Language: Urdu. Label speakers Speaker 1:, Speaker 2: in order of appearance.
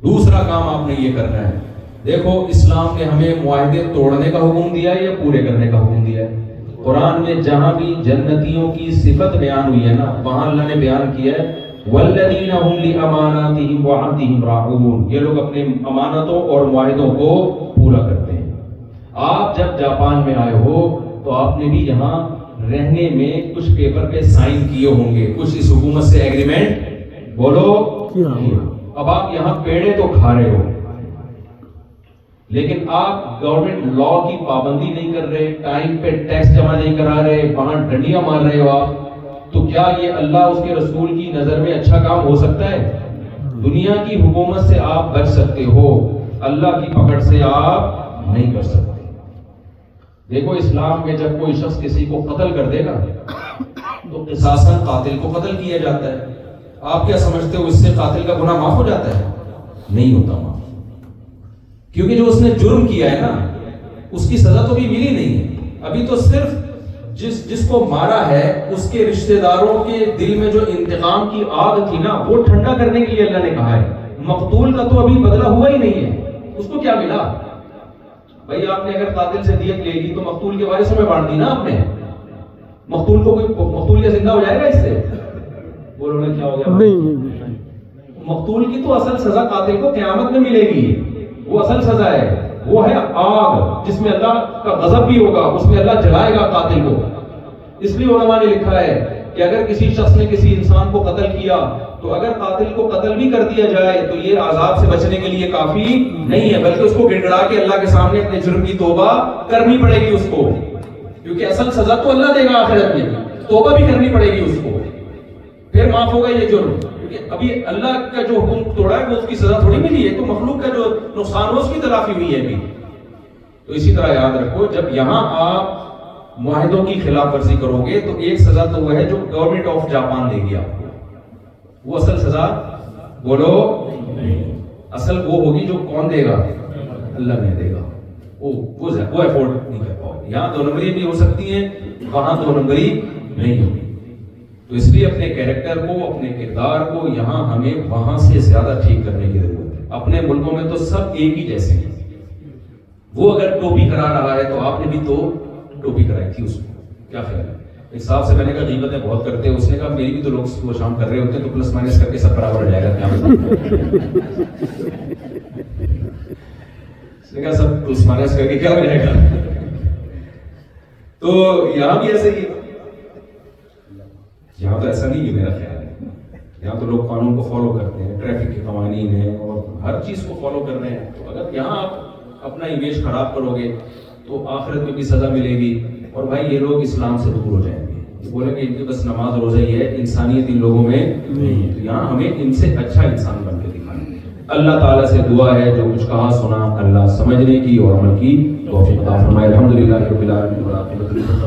Speaker 1: دوسرا کام آپ نے یہ کرنا ہے. دیکھو اسلام نے ہمیں معاہدے توڑنے کا حکم دیا ہے یا پورے کرنے کا حکم دیا ہے؟ قرآن میں جہاں بھی جنتیوں کی صفت بیان ہوئی ہے نا، وہاں اللہ نے بیان کیا ہے والذین هم لاماناتہم وعہدہم راعون، یہ لوگ اپنے امانتوں اور معاہدوں کو پورا کرتے ہیں. آپ جب جاپان میں آئے ہو تو آپ نے بھی یہاں رہنے میں کچھ پیپر پہ سائن کیے ہوں گے، کچھ اس حکومت سے ایگریمنٹ بولو کیا. اب آپ یہاں پیڑے تو کھا رہے ہو، لیکن آپ گورنمنٹ لا کی پابندی نہیں کر رہے، ٹائم پہ ٹیکس جمع نہیں کرا رہے، وہاں ڈنڈیاں مار رہے ہو آپ، تو کیا یہ اللہ اس کے رسول کی نظر میں اچھا کام ہو سکتا ہے؟ دنیا کی حکومت سے آپ بچ سکتے ہو، اللہ کی پکڑ سے آپ نہیں کر سکتے. دیکھو اسلام میں جب کوئی شخص کسی کو قتل کر دے گا تو قصاصاً قاتل کو قتل کیا جاتا ہے. آپ کیا سمجھتے ہو اس سے قاتل کا گناہ معاف ہو جاتا ہے؟ نہیں ہوتا معاف، کیونکہ جو اس نے جرم کیا ہے نا اس کی سزا تو بھی ملی نہیں ہے. ابھی تو صرف جس کو مارا ہے اس کے رشتہ داروں کے دل میں جو انتقام کی آگ تھی نا وہ ٹھنڈا کرنے کے لیے اللہ نے کہا ہے. مقتول کا تو ابھی بدلہ ہوا ہی نہیں ہے، اس کو کیا ملا؟ بھائی آپ نے اگر قاتل سے دیت لے لی تو مقتول کے وارثوں میں بانٹ دی نا آپ نے. مقتول کو کوئی مقتول کیا زندہ ہو جائے گا اس سے؟ بولو نا کیا ہو گیا؟ نہیں. مقتول کی تو اصل سزا قاتل کو قیامت میں ملے گی، وہ اصل سزا ہے، وہ ہے آگ جس میں اللہ کا غضب بھی ہوگا، اس میں اللہ جلائے گا قاتل کو. اس لیے علماء نے لکھا ہے کہ اگر کسی شخص نے کسی انسان کو قتل کیا تو اگر قاتل کو قتل بھی کر دیا جائے تو یہ عذاب سے بچنے کے لیے کافی نہیں ہے، بلکہ اس کو گڑگڑا کے اللہ کے سامنے اپنے جرم کی توبہ کرنی پڑے گی اس کو، کیونکہ اصل سزا تو اللہ دے گا آخرت میں، توبہ بھی کرنی پڑے گی اس کو، پھر معاف ہوگا یہ جرم. ابھی اللہ کا جو حکم توڑا ہے وہ اس کی سزا تھوڑی ملی ہے، تو مخلوق کا جو نقصان ہو اس کی تلافی ہوئی ہے ابھی. تو اسی طرح یاد رکھو جب یہاں آپ معاہدوں کی خلاف ورزی کرو گے تو ایک سزا تو وہ ہے جو گورنمنٹ آف جاپان دے گی آپ کو، وہ اصل سزا بولو اصل وہ ہوگی جو کون دے گا؟ اللہ نے دے گا. وہ افورڈ نہیں کر پاؤ. یہاں 2 نمبری بھی ہو سکتی ہیں، وہاں 2 نمبری نہیں ہوگی. تو اس لیے اپنے کیریکٹر کو، اپنے کردار کو یہاں ہمیں وہاں سے زیادہ ٹھیک کرنے کی ضرورت ہے. اپنے ملکوں میں تو سب ایک ہی جیسے ہیں. وہ اگر ٹوپی کرا رہا ہے تو آپ نے بھی تو ٹوپی کرائی تھی اس کو. کیا خیال ہے؟ ایک صاحب سے میں نے کہا غیبتیں بہت کرتے ہیں، اس نے کہا میری بھی تو لوگ صبح شام کر رہے ہوتے ہیں تو پلس مائنس کر کے سب برابر ہو جائے گا. کیا اس نے کہا سب پلس مائنس کر کے کیا ہو جائے گا؟ تو یہاں بھی ایسے ہی، یہاں تو ایسا نہیں ہے میرا خیال ہے. یہاں تو لوگ قانون کو فالو کرتے ہیں، ٹریفک کے قوانین ہیں اور ہر چیز کو فالو کر رہے ہیں. تو اگر یہاں آپ اپنا امیج خراب کرو گے تو آخرت میں بھی سزا ملے گی. اور بھائی یہ لوگ اسلام سے دور ہو جائیں گے، یہ بولیں گے ان کے بس نماز روزہ ہی ہے، انسانیت ان لوگوں میں نہیں ہے. تو یہاں ہمیں ان سے اچھا انسان بن کے دکھانا ہے. اللہ تعالیٰ سے دعا ہے جو کچھ کہا سنا اللہ سمجھنے کی اور عمل کی توفیق عطا فرمائے. الحمدللہ رب العالمین.